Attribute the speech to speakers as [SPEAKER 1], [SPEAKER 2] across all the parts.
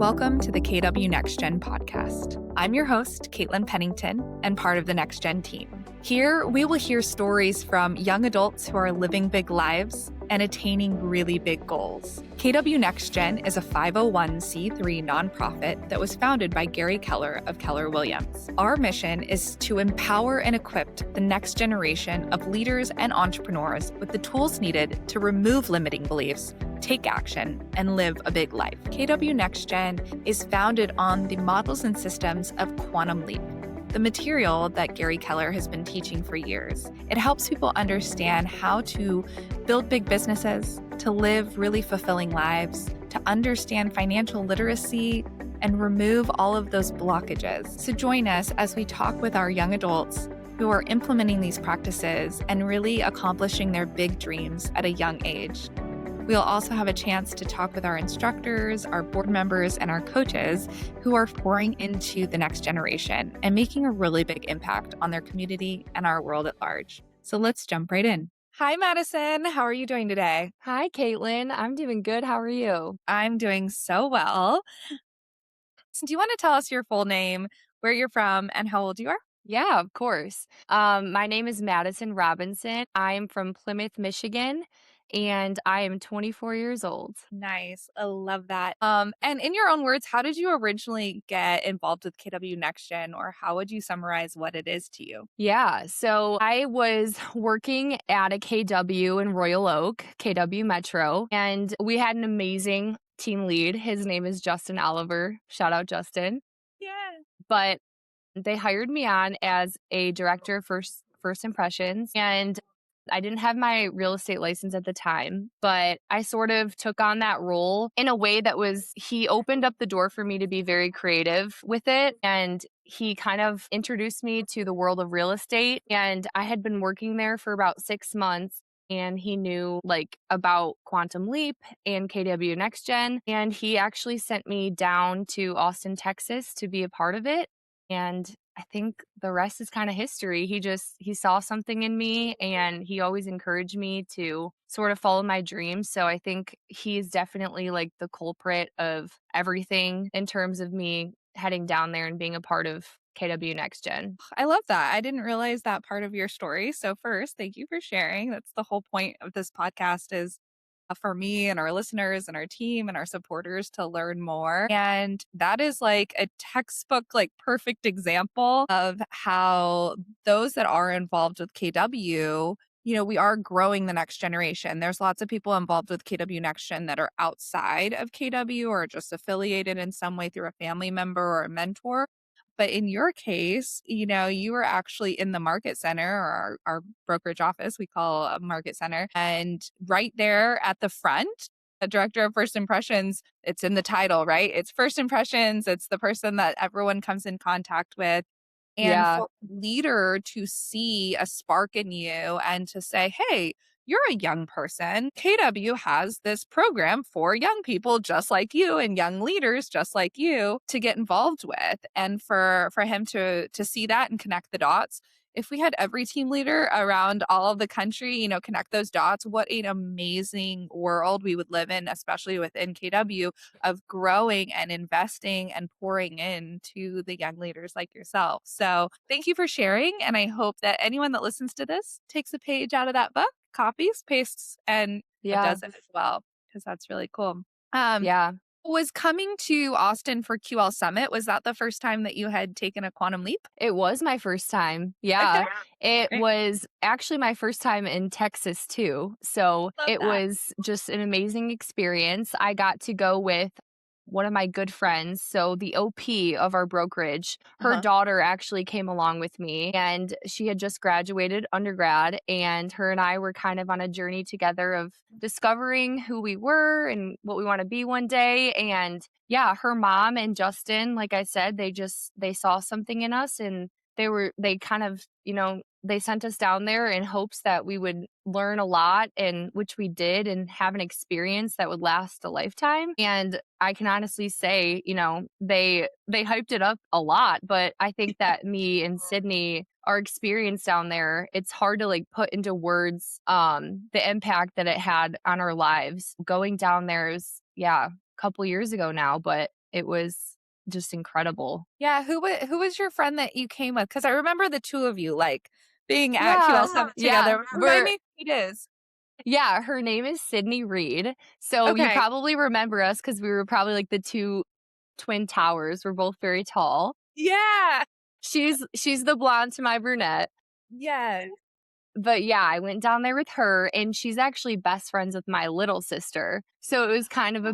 [SPEAKER 1] Welcome to the KW Next Gen podcast. I'm your host, Caitlin Pennington, and part of the Next Gen team. Here, we will hear stories from young adults who are living big lives and attaining really big goals. KW Next Gen is a 501c3 nonprofit that was founded by Gary Keller of Keller Williams. Our mission is to empower and equip the next generation of leaders and entrepreneurs with the tools needed to remove limiting beliefs, take action, and live a big life. KW Next Gen is founded on the models and systems of Quantum Leap, the material that Gary Keller has been teaching for years. It helps people understand how to build big businesses, to live really fulfilling lives, to understand financial literacy, and remove all of those blockages. So join us as we talk with our young adults who are implementing these practices and really accomplishing their big dreams at a young age. We'll also have a chance to talk with our instructors, our board members, and our coaches who are pouring into the next generation and making a really big impact on their community and our world at large. So let's jump right in. Hi, Madison. How are you doing today?
[SPEAKER 2] Hi, Caitlin. I'm doing good. How are you?
[SPEAKER 1] I'm doing so well. So do you want to tell us your full name, where you're from, and how old you are?
[SPEAKER 2] Yeah, of course. My name is Madison Robinson. I am from Plymouth, Michigan, and I am 24 years old.
[SPEAKER 1] Nice. I love that. And in your own words, how did you originally get involved with KW Next Gen, or how would you summarize what it is to you?
[SPEAKER 2] Yeah, so I was working at a KW in Royal Oak, KW Metro, and we had an amazing team lead. His name is Justin Oliver. Shout out, Justin.
[SPEAKER 1] Yeah.
[SPEAKER 2] But they hired me on as a director of first impressions, and I didn't have my real estate license at the time, but I sort of took on that role in a way that he opened up the door for me to be very creative with it. And he kind of introduced me to the world of real estate. And I had been working there for about 6 months. And he knew about Quantum Leap and KW Next Gen. And he actually sent me down to Austin, Texas to be a part of it. And I think the rest is kind of history. He saw something in me and he always encouraged me to sort of follow my dreams. So I think he's definitely the culprit of everything in terms of me heading down there and being a part of KW Next Gen.
[SPEAKER 1] I love that. I didn't realize that part of your story. So first, thank you for sharing. That's the whole point of this podcast is for me and our listeners and our team and our supporters to learn more. And that is like a textbook, perfect example of how those that are involved with KW, we are growing the next generation. There's lots of people involved with KW Next Gen that are outside of KW or just affiliated in some way through a family member or a mentor. But in your case, you were actually in the market center or our brokerage office, we call a market center. And right there at the front, the director of first impressions, it's in the title, right? It's first impressions. It's the person that everyone comes in contact with. And
[SPEAKER 2] Yeah.
[SPEAKER 1] for a leader to see a spark in you and to say, hey, you're a young person. KW has this program for young people just like you and young leaders just like you to get involved with. And for him to see that and connect the dots. If we had every team leader around all of the country, connect those dots, what an amazing world we would live in, especially within KW, of growing and investing and pouring into the young leaders like yourself. So thank you for sharing. And I hope that anyone that listens to this takes a page out of that book, copies, pastes, and
[SPEAKER 2] Yeah.
[SPEAKER 1] does it as well, because that's really cool.
[SPEAKER 2] Yeah.
[SPEAKER 1] Was coming to Austin for QL Summit, was that the first time that you had taken a quantum leap?
[SPEAKER 2] It was my first time. Yeah. It
[SPEAKER 1] Great.
[SPEAKER 2] was actually my first time in Texas too. So
[SPEAKER 1] Love
[SPEAKER 2] it
[SPEAKER 1] that.
[SPEAKER 2] was just an amazing experience. I got to go with one of my good friends. So the OP of our brokerage, her daughter actually came along with me and she had just graduated undergrad, and her and I were kind of on a journey together of discovering who we were and what we want to be one day. And yeah, her mom and Justin, like I said, they saw something in us, and they kind of, they sent us down there in hopes that we would learn a lot, and which we did, and have an experience that would last a lifetime. And I can honestly say, they hyped it up a lot, but I think that me and Sydney, our experience down there, it's hard to put into words the impact that it had on our lives. Going down there is, a couple years ago now, but it was just incredible.
[SPEAKER 1] Yeah, who was your friend that you came with? Because I remember the 2 of you, like, being at QL
[SPEAKER 2] Yeah.
[SPEAKER 1] Summit
[SPEAKER 2] Yeah.
[SPEAKER 1] together. Remind me who it is.
[SPEAKER 2] Yeah, her name is Sydney Reed. So you
[SPEAKER 1] Okay.
[SPEAKER 2] probably remember us because we were probably like the 2 twin towers. We're both very tall.
[SPEAKER 1] Yeah.
[SPEAKER 2] She's the blonde to my brunette.
[SPEAKER 1] Yes.
[SPEAKER 2] But yeah, I went down there with her, and she's actually best friends with my little sister. So it was kind of a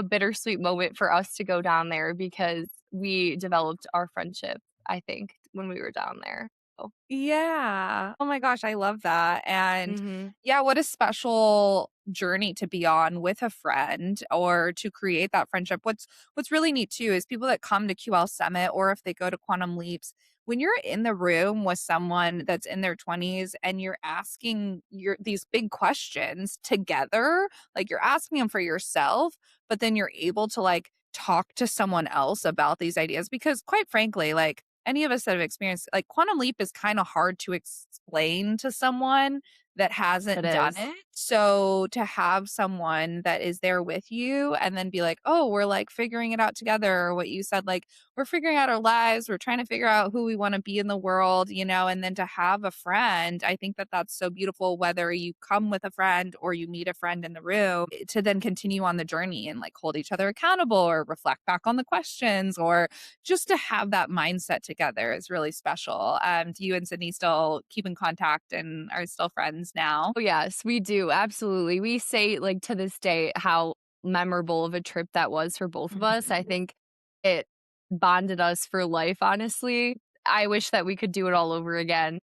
[SPEAKER 2] bittersweet moment for us to go down there because we developed our friendship, I think, when we were down there. So,
[SPEAKER 1] Yeah. Oh my gosh, I love that. And
[SPEAKER 2] mhm.
[SPEAKER 1] yeah, what a special journey to be on with a friend or to create that friendship. What's really neat too is people that come to QL Summit or if they go to Quantum Leaps, when you're in the room with someone that's in their 20s and you're asking these big questions together, like you're asking them for yourself, but then you're able to like talk to someone else about these ideas because quite frankly, like any of us that have experienced like quantum leap is kind of hard to explain to someone that
[SPEAKER 2] It
[SPEAKER 1] hasn't done
[SPEAKER 2] is.
[SPEAKER 1] it. So to have someone that is there with you and then be like, "Oh, we're like figuring it out together," or what you said like, "We're figuring out our lives, we're trying to figure out who we want to be in the world," and then to have a friend, I think that that's so beautiful whether you come with a friend or you meet a friend in the room to then continue on the journey and like hold each other accountable or reflect back on the questions or just to have that mindset together is really special. Do you and Sydney still keep in contact and are still friends now?
[SPEAKER 2] Oh, yes, we do, absolutely. We say, like, to this day, how memorable of a trip that was for both of us. I
[SPEAKER 1] Mhm.
[SPEAKER 2] think it bonded us for life, honestly. I wish that we could do it all over again.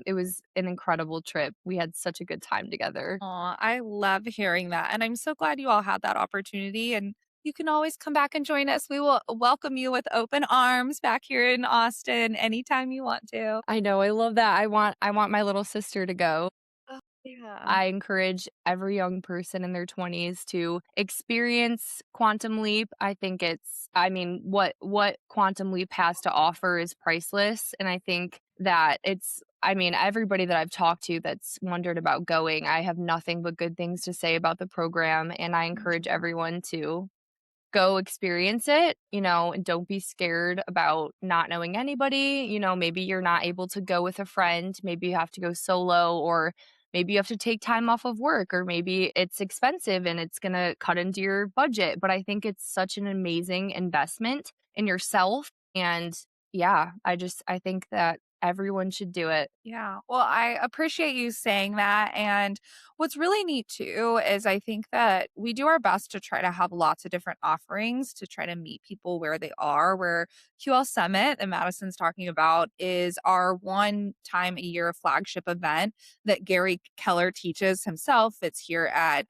[SPEAKER 2] It was an incredible trip. We had such a good time together.
[SPEAKER 1] Aw, I love hearing that. And I'm so glad you all had that opportunity. And you can always come back and join us. We will welcome you with open arms back here in Austin anytime you want to.
[SPEAKER 2] I know, I love that. I want my little sister to go.
[SPEAKER 1] Oh, yeah.
[SPEAKER 2] I encourage every young person in their 20s to experience Quantum Leap. I think I mean, what Quantum Leap has to offer is priceless, and I think that I mean, everybody that I've talked to that's wondered about going, I have nothing but good things to say about the program, and I encourage everyone to go experience it, and don't be scared about not knowing anybody. Maybe you're not able to go with a friend, maybe you have to go solo, or maybe you have to take time off of work, or maybe it's expensive and it's going to cut into your budget. But I think it's such an amazing investment in yourself. And yeah, I think that everyone should do it.
[SPEAKER 1] Yeah. Well, I appreciate you saying that. And what's really neat too is I think that we do our best to try to have lots of different offerings to try to meet people where they are. Where QL Summit that Madison's talking about is our one time a year flagship event that Gary Keller teaches himself. It's here at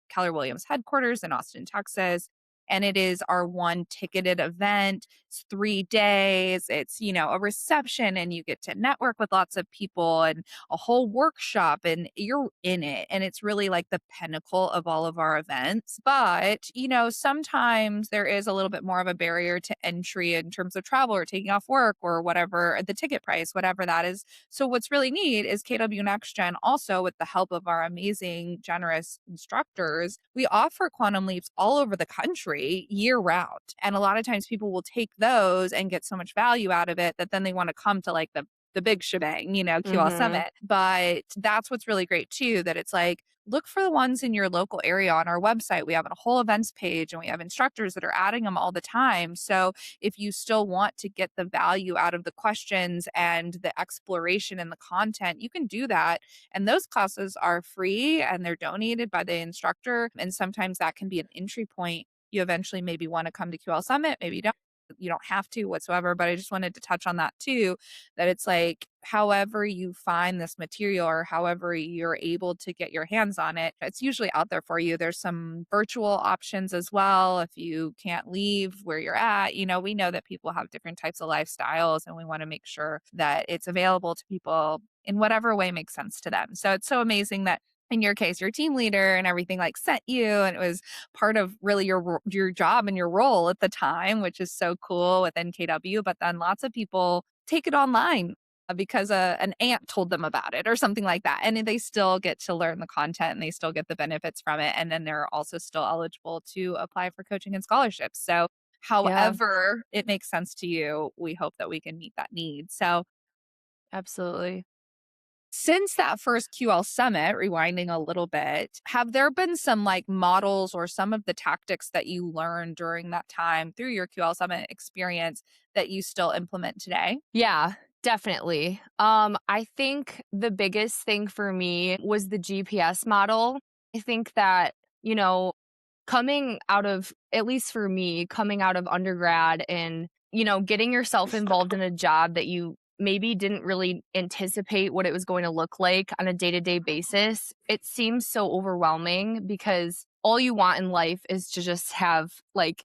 [SPEAKER 1] Keller Williams headquarters in Austin, Texas. And it is our one ticketed event. It's 3 days. It's, a reception and you get to network with lots of people and a whole workshop and you're in it. And it's really like the pinnacle of all of our events. But, sometimes there is a little bit more of a barrier to entry in terms of travel or taking off work or whatever, the ticket price, whatever that is. So what's really neat is KW Next Gen also with the help of our amazing, generous instructors, we offer quantum leaps all over the country year round. And a lot of times people will take those and get so much value out of it that then they want to come to like the big shebang, QL
[SPEAKER 2] Mhm.
[SPEAKER 1] Summit. But that's what's really great too, that it's like look for the ones in your local area on our website. We have a whole events page and we have instructors that are adding them all the time. So if you still want to get the value out of the questions and the exploration and the content, you can do that. And those classes are free and they're donated by the instructor. And sometimes that can be an entry point. You eventually maybe want to come to QL Summit, maybe you don't. You don't have to whatsoever, but I just wanted to touch on that too. That it's like, however you find this material or however you're able to get your hands on it, it's usually out there for you. There's some virtual options as well. If you can't leave where you're at, we know that people have different types of lifestyles and we want to make sure that it's available to people in whatever way makes sense to them. So it's so amazing that in your case, your team leader and everything like sent you, and it was part of really your job and your role at the time, which is so cool with NKW. But then lots of people take it online because an aunt told them about it or something like that, and they still get to learn the content and they still get the benefits from it, and then they're also still eligible to apply for coaching and scholarships. So
[SPEAKER 2] Yeah,
[SPEAKER 1] however it makes sense to you, we hope that we can meet that need. So
[SPEAKER 2] absolutely.
[SPEAKER 1] since that first QL summit, rewinding a little bit, have there been some like models or some of the tactics that you learned during that time through your QL summit experience that you still implement today?
[SPEAKER 2] Yeah, definitely. I think the biggest thing for me was the GPS model. I think that, you know, coming out of, at least for me, coming out of undergrad and, getting yourself involved in a job that you maybe didn't really anticipate what it was going to look like on a day-to-day basis, it seems so overwhelming because all you want in life is to just have like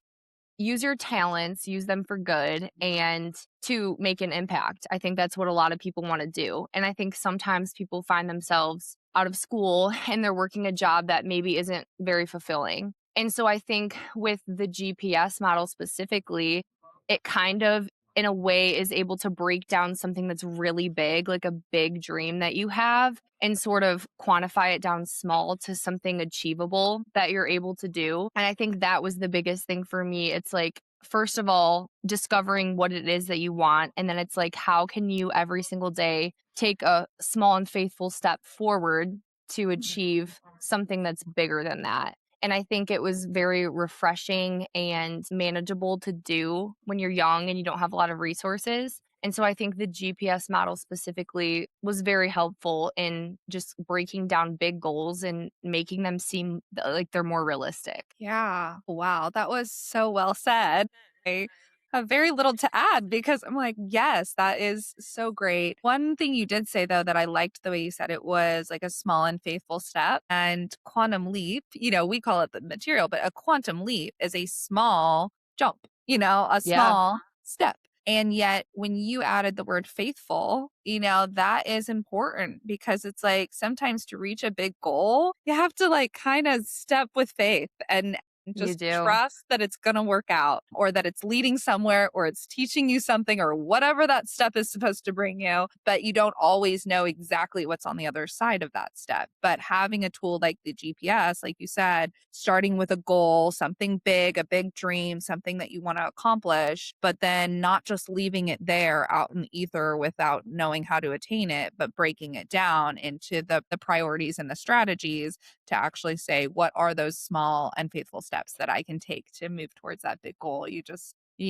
[SPEAKER 2] use your talents, use them for good, and to make an impact. I think that's what a lot of people want to do. And I think sometimes people find themselves out of school and they're working a job that maybe isn't very fulfilling. And so I think with the GPS model specifically, it kind of, in a way, is able to break down something that's really big, like a big dream that you have, and sort of quantify it down small to something achievable that you're able to do. And I think that was the biggest thing for me. It's like, first of all, discovering what it is that you want. And then it's like, how can you every single day take a small and faithful step forward to achieve something that's bigger than that? And I think it was very refreshing and manageable to do when you're young and you don't have a lot of resources. And so I think the GPS model specifically was very helpful in just breaking down big goals and making them seem like they're more realistic.
[SPEAKER 1] Yeah. Wow. That was so well said. I have very little to add because I'm like, yes, that is so great. One thing you did say, though, that I liked the way you said it was like a small and faithful step. And quantum leap, we call it the material, but a quantum leap is a small jump, a
[SPEAKER 2] Yeah,
[SPEAKER 1] small step. And yet, when you added the word faithful, that is important because it's like sometimes to reach a big goal, you have to like kind of step with faith and
[SPEAKER 2] you
[SPEAKER 1] just
[SPEAKER 2] do.
[SPEAKER 1] trust that it's going to work out or that it's leading somewhere or it's teaching you something or whatever that step is supposed to bring you. But you don't always know exactly what's on the other side of that step. But having a tool like the GPS, like you said, starting with a goal, something big, a big dream, something that you want to accomplish, but then not just leaving it there out in the ether without knowing how to attain it, but breaking it down into the priorities and the strategies to actually say, what are those small and faithful steps that I can take to move towards that big goal? You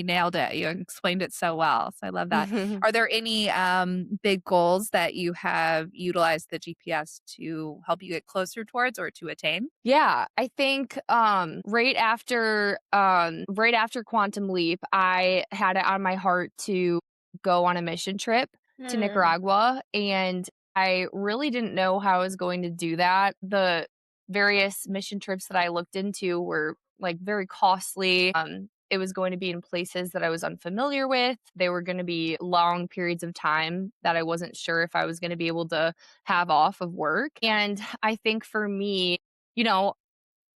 [SPEAKER 1] nailed it. You explained it so well. So I love that. Are there any big goals that you have utilized the GPS to help you get closer towards or to attain?
[SPEAKER 2] Yeah, I think right after Quantum Leap, I had it on my heart to go on a mission trip to
[SPEAKER 1] Mm.
[SPEAKER 2] Nicaragua, and I really didn't know how I was going to do that. The various mission trips that I looked into were like very costly. It was going to be in places that I was unfamiliar with. They were going to be long periods of time that I wasn't sure if I was going to be able to have off of work. And I think for me, you know,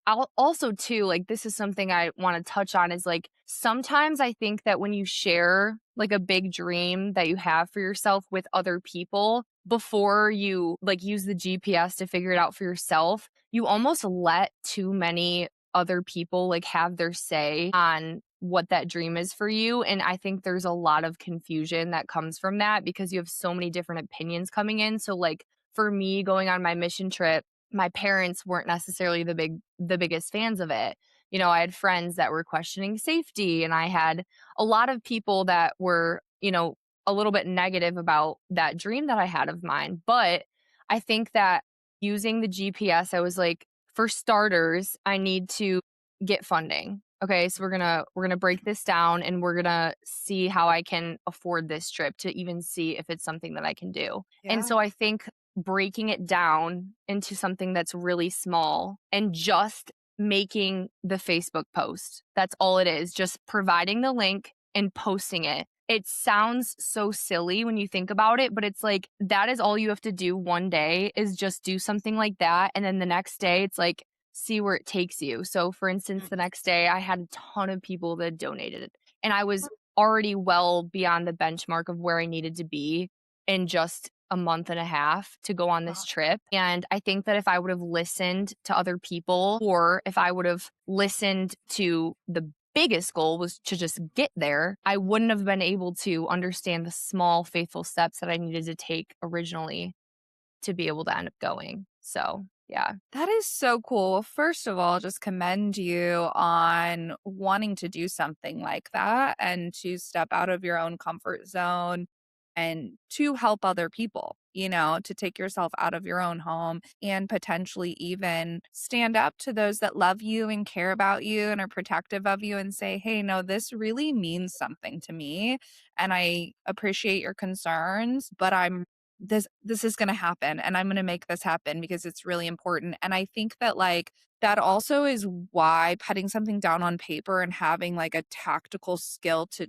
[SPEAKER 2] I'll also too, like, this is something I wanna touch on is, like, sometimes I think that when you share, like, a big dream that you have for yourself with other people before you, like, use the GPS to figure it out for yourself, you almost let too many other people, like, have their say on what that dream is for you, and I think there's a lot of confusion that comes from that because you have so many different opinions coming in, so, like, for me going on my mission trip, my parents weren't necessarily the biggest fans of it. I had friends that were questioning safety, and I had a lot of people that were, a little bit negative about that dream that I had of mine. But I think that using the GPS, I was like, for starters, I need to get funding. Okay, so we're gonna break this down and we're gonna see how I can afford this trip to even see if it's something that I can do. And
[SPEAKER 1] Yeah.
[SPEAKER 2] so I think breaking it down into something that's really small and just making the Facebook post. That's all it is, just providing the link and posting it. It sounds so silly when you think about it, but it's like that is all you have to do one day is just do something like that. And then the next day, it's like, see where it takes you. So, for instance, the next day, I had a ton of people that donated, and I was already well beyond the benchmark of where I needed to be in just a month and a half to go on this
[SPEAKER 1] Wow.
[SPEAKER 2] trip. And I think that if I would have listened to other people or if I would have listened to the biggest goal was to just get there, I wouldn't have been able to understand the small, faithful steps that I needed to take originally to be able to end up going. So, yeah.
[SPEAKER 1] That is so cool. First of all, just commend you on wanting to do something like that and to step out of your own comfort zone and to help other people, to take yourself out of your own home and potentially even stand up to those that love you and care about you and are protective of you and say, hey, no, this really means something to me. And I appreciate your concerns, but this is going to happen and I'm going to make this happen because it's really important. And I think that like that also is why putting something down on paper and having like a tactical skill to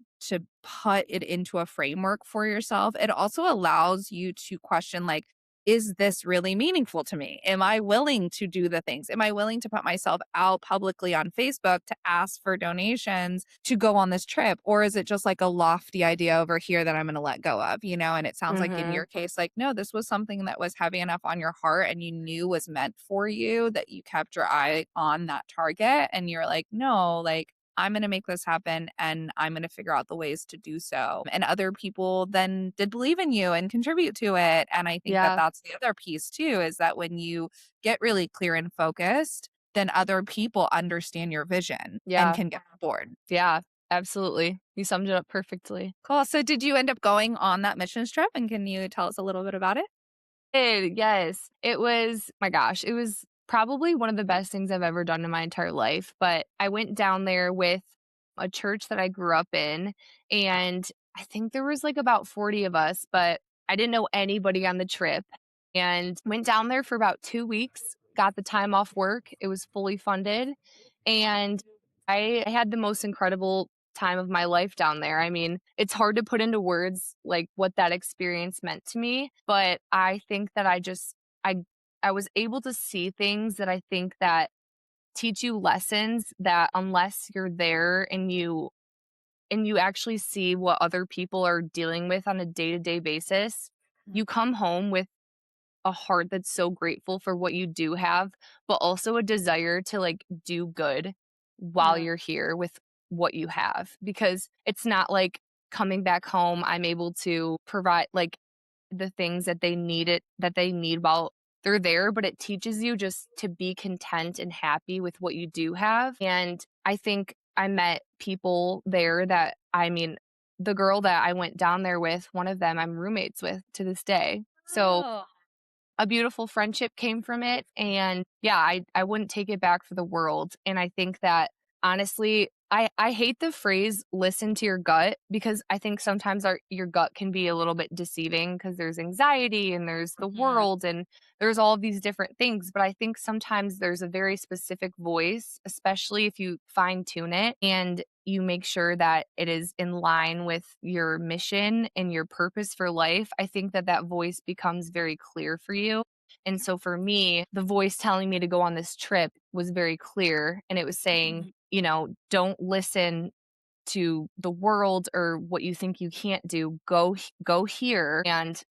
[SPEAKER 1] put it into a framework for yourself, it also allows you to question like, is this really meaningful to me? Am I willing to do the things? Am I willing to put myself out publicly on Facebook to ask for donations to go on this trip? Or is it just like a lofty idea over here that I'm going to let go of, And it sounds like in
[SPEAKER 2] Mhm.
[SPEAKER 1] your case, like, no, this was something that was heavy enough on your heart and you knew was meant for you that you kept your eye on that target. And you're like, no, like, I'm going to make this happen and I'm going to figure out the ways to do so. And other people then did believe in you and contribute to it. And I think that
[SPEAKER 2] Yeah.
[SPEAKER 1] that's the other piece too, is that when you get really clear and focused, then other people understand your vision and
[SPEAKER 2] Yeah.
[SPEAKER 1] can get on board.
[SPEAKER 2] Yeah. Absolutely. You summed it up perfectly.
[SPEAKER 1] Cool. So did you end up going on that missions trip? And can you tell us a little bit about it?
[SPEAKER 2] Yes. It was my gosh, it was probably one of the best things I've ever done in my entire life, but I went down there with a church that I grew up in, and I think there was, like, about 40 of us, but I didn't know anybody on the trip, and went down there for about 2 weeks, got the time off work, it was fully funded, and I had the most incredible time of my life down there. I mean, it's hard to put into words like what that experience meant to me, but I think that I I was able to see things that I think that teach you lessons that unless you're there and you actually see what other people are dealing with on a day-to-day basis,
[SPEAKER 1] Mm.
[SPEAKER 2] you come home with a heart that's so grateful for what you do have, but also a desire to, like, do good while
[SPEAKER 1] Yeah.
[SPEAKER 2] you're here with what you have, because it's not like coming back home, I'm able to provide, like, the things that they need while they're there, but it teaches you just to be content and happy with what you do have, and I think I met people there that I mean, the girl that I went down there with, one of them I'm roommates with to this day. So
[SPEAKER 1] Oh.
[SPEAKER 2] a beautiful friendship came from it, and yeah, I wouldn't take it back for the world, and I think that honestly, I hate the phrase "listen to your gut" because I think sometimes your gut can be a little bit deceiving because there's anxiety and there's the
[SPEAKER 1] Mhm.
[SPEAKER 2] world and there's all of these different things, but I think sometimes there's a very specific voice, especially if you fine tune it and you make sure that it is in line with your mission and your purpose for life. I think that that voice becomes very clear for you. And so for me, the voice telling me to go on this trip was very clear. And it was saying,
[SPEAKER 1] Mhm.
[SPEAKER 2] don't listen to the world or what you think you can't do. Go here and,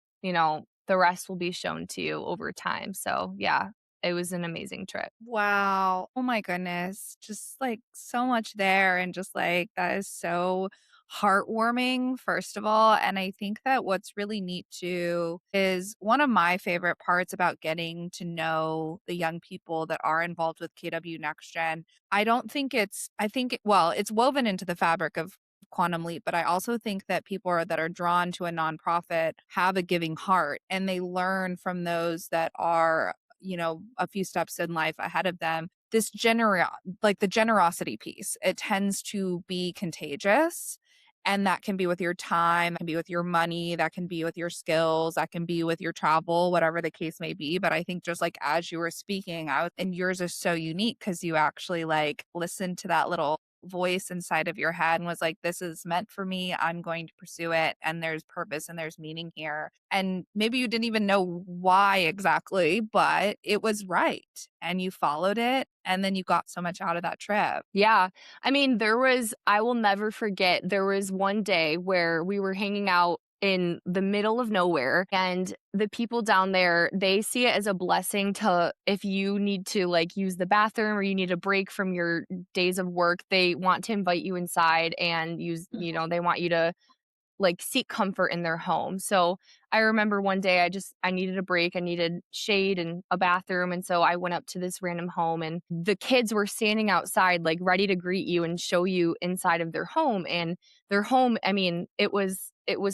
[SPEAKER 2] the rest will be shown to you over time. So, yeah, it was an amazing trip.
[SPEAKER 1] Wow. Oh my goodness. Just like so much there. And just like that is so heartwarming, first of all. And I think that what's really neat too is one of my favorite parts about getting to know the young people that are involved with KW Next Gen. I don't think I think, well, it's woven into the fabric of Quantum Leap, but I also think that that are drawn to a nonprofit have a giving heart and they learn from those that are a few steps in life ahead of them. Like the generosity piece, it tends to be contagious. And that can be with your time, that can be with your money, that can be with your skills, that can be with your travel, whatever the case may be. But I think just like as you were speaking, and yours is so unique because you actually like listened to that little voice inside of your head and was like, this is meant for me. I'm going to pursue it. And there's purpose and there's meaning here. And maybe you didn't even know why exactly, but it was right. And you followed it. And then you got so much out of that trip.
[SPEAKER 2] Yeah. I mean, I will never forget, there was one day where we were hanging out in the middle of nowhere. And the people down there, they see it as a blessing to, if you need to like use the bathroom or you need a break from your days of work, they want to invite you inside and use, they want you to like seek comfort in their home. So I remember one day I needed a break. I needed shade and a bathroom. And so I went up to this random home and the kids were standing outside, like ready to greet you and show you inside of their home. And their home, I mean, it was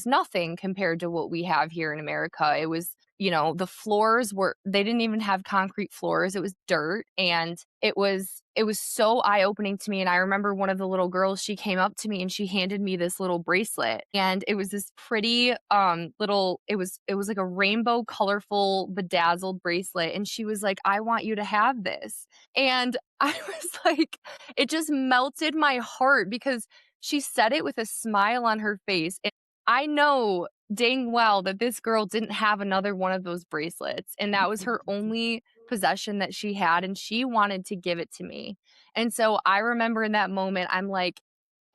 [SPEAKER 2] nothing compared to what we have here in America. It was, the floors they didn't even have concrete floors. It was dirt. And it was so eye-opening to me. And I remember one of the little girls, she came up to me and she handed me this little bracelet. And it was this pretty it was like a rainbow colorful bedazzled bracelet. And she was like, "I want you to have this." And I was like, it just melted my heart because she said it with a smile on her face. And I know dang well that this girl didn't have another one of those bracelets. And that was her only possession that she had. And she wanted to give it to me. And so I remember in that moment, I'm like,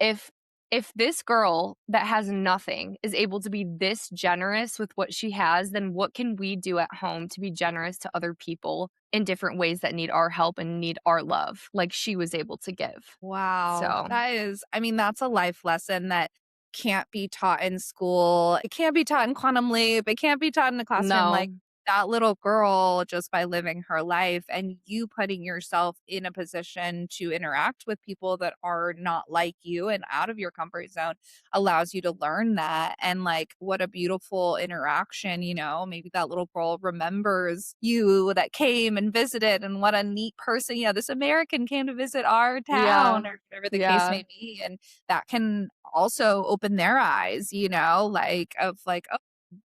[SPEAKER 2] if if this girl that has nothing is able to be this generous with what she has, then what can we do at home to be generous to other people in different ways that need our help and need our love, like she was able to give?
[SPEAKER 1] Wow.
[SPEAKER 2] So,
[SPEAKER 1] That is, I mean, that's a life lesson that can't be taught in school. It can't be taught in Quantum Leap. It can't be taught in the classroom. Like
[SPEAKER 2] no.
[SPEAKER 1] that little girl, just by living her life and you putting yourself in a position to interact with people that are not like you and out of your comfort zone allows you to learn that. And like, what a beautiful interaction, maybe that little girl remembers you that came and visited, and what a neat person, this American came to visit our
[SPEAKER 2] Yeah.
[SPEAKER 1] town or whatever the case
[SPEAKER 2] Yeah.
[SPEAKER 1] may be. And that can also open their eyes, like of like,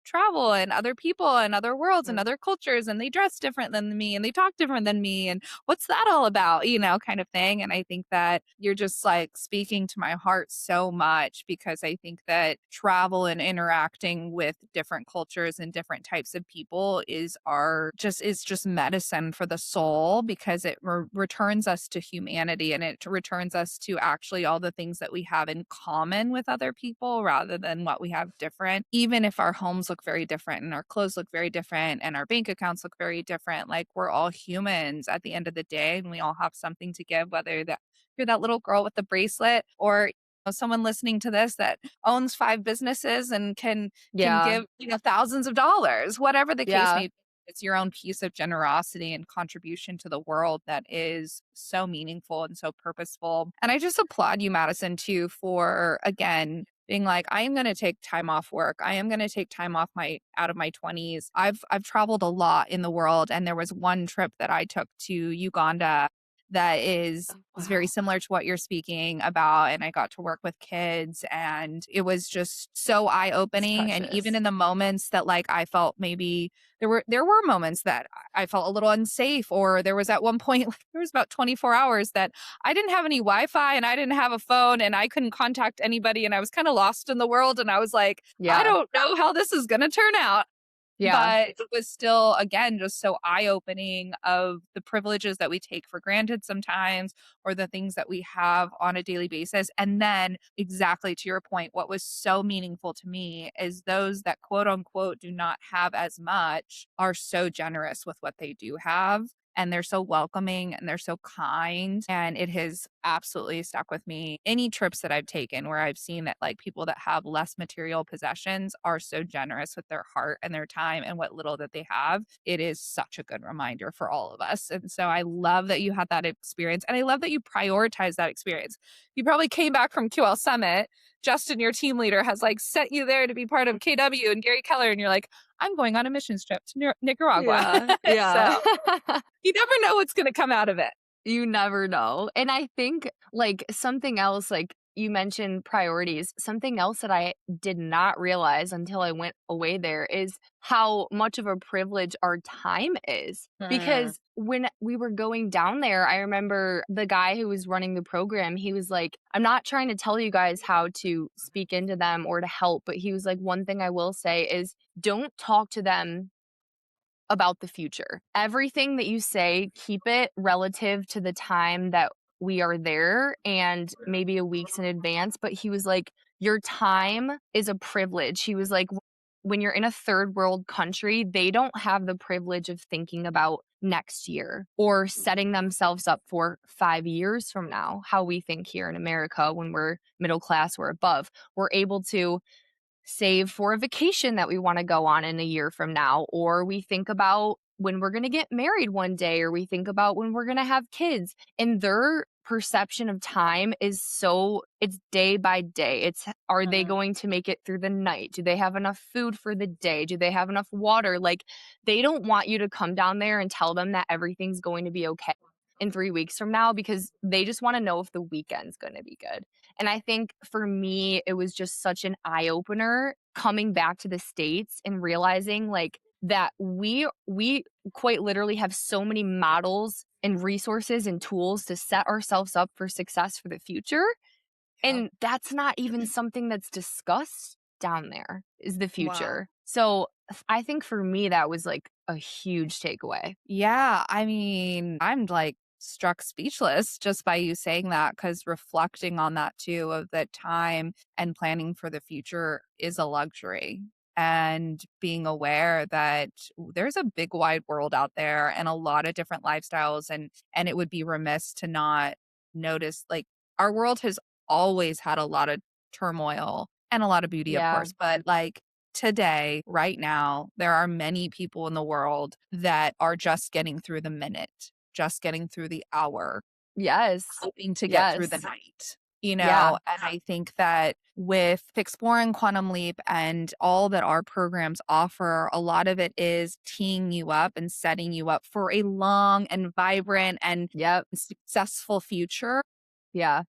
[SPEAKER 1] travel and other people and other worlds and
[SPEAKER 2] Mm.
[SPEAKER 1] other cultures, and they dress different than me and they talk different than me, and what's that all about, kind of thing. And I think that you're just like speaking to my heart so much, because I think that travel and interacting with different cultures and different types of people is just medicine for the soul, because it returns us to humanity, and it returns us to actually all the things that we have in common with other people rather than what we have different. Even if our homes look very different and our clothes look very different and our bank accounts look very different, like we're all humans at the end of the day, and we all have something to give, whether that you're that little girl with the bracelet, or someone listening to this that owns 5 businesses and can
[SPEAKER 2] Yeah.
[SPEAKER 1] give thousands of dollars, whatever the case
[SPEAKER 2] Yeah.
[SPEAKER 1] may be. It's your own piece of generosity and contribution to the world that is so meaningful and so purposeful. And I just applaud you, Madison, too, for again being like, I am going to take time off work. I am going to take time off my out of my 20s. I've traveled a lot in the world, and there was one trip that I took to Uganda that is
[SPEAKER 2] Oh,
[SPEAKER 1] is very
[SPEAKER 2] wow.
[SPEAKER 1] similar to what you're speaking about, and I got to work with kids, and it was just so
[SPEAKER 2] It's
[SPEAKER 1] eye-opening. And even
[SPEAKER 2] precious.
[SPEAKER 1] in the moments that like I felt maybe there were moments that I felt a little unsafe, or there was at one point like, there was about 24 hours that I didn't have any Wi-Fi and I didn't have a phone and I couldn't contact anybody, and I was kind of lost in the world, and I was like, I
[SPEAKER 2] Yeah.
[SPEAKER 1] don't know how this is going to turn out.
[SPEAKER 2] Yeah.
[SPEAKER 1] But it was still, again, just so eye-opening of the privileges that we take for granted sometimes, or the things that we have on a daily basis. And then, exactly to your point, what was so meaningful to me is those that quote unquote do not have as much are so generous with what they do have. And they're so welcoming and they're so kind. And it has absolutely stuck with me. Any trips that I've taken where I've seen that like people that have less material possessions are so generous with their heart and their time and what little that they have, it is such a good reminder for all of us. And so I love that you had that experience. And I love that you prioritize that experience. You probably came back from QL Summit. Justin, your team leader, has like sent you there to be part of KW and Gary Keller. And you're like, I'm going on a missions trip to Nicaragua.
[SPEAKER 2] Yeah.
[SPEAKER 1] So
[SPEAKER 2] Yeah.
[SPEAKER 1] you never know what's going to come out of it.
[SPEAKER 2] You never know. And I think like something else, like you mentioned priorities, something else that I did not realize until I went away there is how much of a privilege our time is.
[SPEAKER 1] Mm.
[SPEAKER 2] Because when we were going down there, I remember the guy who was running the program, he was like, I'm not trying to tell you guys how to speak into them or to help, but he was like, one thing I will say is don't talk to them about the future. Everything that you say, keep it relative to the time that we are there and maybe a weeks in advance. But he was like, your time is a privilege. He was like, when you're in a third world country, they don't have the privilege of thinking about next year or setting themselves up for 5 years from now, how we think here in America when we're middle class or above. We're able to save for a vacation that we want to go on in a year from now, or we think about when we're going to get married one day, or we think about when we're going to have kids. And their perception of time is it's day by day. It's, are they
[SPEAKER 1] Mhm.
[SPEAKER 2] going to make it through the night? Do they have enough food for the day? Do they have enough water? Like, they don't want you to come down there and tell them that everything's going to be okay in 3 weeks from now, because they just want to know if the weekend's going to be good. And I think for me, it was just such an eye opener coming back to the States and realizing like that we quite literally have so many models and resources and tools to set ourselves up for success for the future.
[SPEAKER 1] Yep.
[SPEAKER 2] And that's not even something that's discussed down there, is the
[SPEAKER 1] Wow.
[SPEAKER 2] future. So I think for me, that was like a huge takeaway.
[SPEAKER 1] Yeah, I mean, I'm like struck speechless just by you saying that because reflecting on that too, of that time and planning for the future is a luxury. And being aware that there's a big wide world out there and a lot of different lifestyles, and it would be remiss to not notice like our world has always had a lot of turmoil and a lot of beauty, of
[SPEAKER 2] Yeah.
[SPEAKER 1] course, but like today, right now, there are many people in the world that are just getting through the minute, just getting through the hour,
[SPEAKER 2] Yes.
[SPEAKER 1] hoping to get through the
[SPEAKER 2] Yes.
[SPEAKER 1] night, you
[SPEAKER 2] Yeah.
[SPEAKER 1] know? And I think that with exploring Quantum Leap and all that our programs offer, a lot of it is teeing you up and setting you up for a long and vibrant and
[SPEAKER 2] Yep.
[SPEAKER 1] successful future.
[SPEAKER 2] Yeah.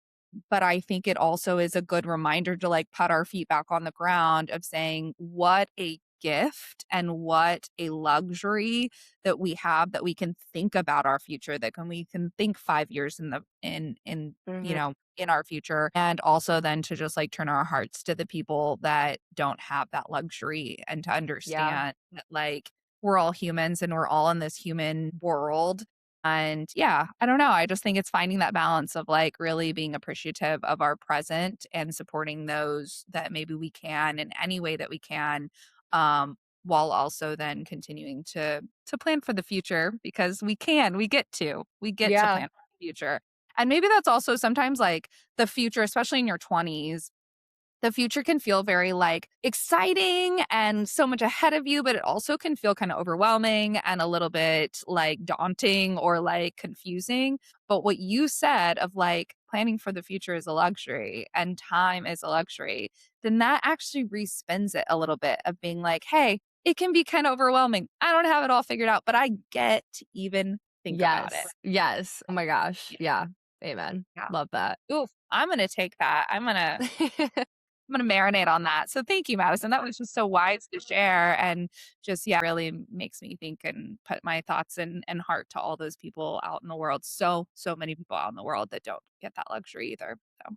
[SPEAKER 1] But I think it also is a good reminder to like put our feet back on the ground of saying what a gift and what a luxury that we have, that we can think about our future, that we can think 5 years in the in you
[SPEAKER 2] Mhm.
[SPEAKER 1] know in our future, and also then to just like turn our hearts to the people that don't have that luxury, and to
[SPEAKER 2] Yeah.
[SPEAKER 1] understand that like we're all humans and we're all in this human world. And yeah, I don't know. I just think it's finding that balance of like really being appreciative of our present and supporting those that maybe we can in any way that we can, while also then continuing to plan for the future, because we get to
[SPEAKER 2] Yeah.
[SPEAKER 1] plan for the future. And maybe that's also sometimes like the future, especially in your 20s, the future can feel very like exciting and so much ahead of you, but it also can feel kind of overwhelming and a little bit like daunting or like confusing. But what you said of like planning for the future is a luxury and time is a luxury, then that actually respins it a little bit of being like, hey, it can be kind of overwhelming. I don't have it all figured out, but I get to even think about it.
[SPEAKER 2] Yes. Yes. Oh my gosh.
[SPEAKER 1] Yeah.
[SPEAKER 2] Yeah. Amen.
[SPEAKER 1] Yeah.
[SPEAKER 2] Love that.
[SPEAKER 1] Oof. I'm gonna take that. I'm gonna marinate on that. So thank you, Madison. That was just so wise to share, and just yeah, really makes me think and put my thoughts and heart to all those people out in the world. So many people out in the world that don't get that luxury either. So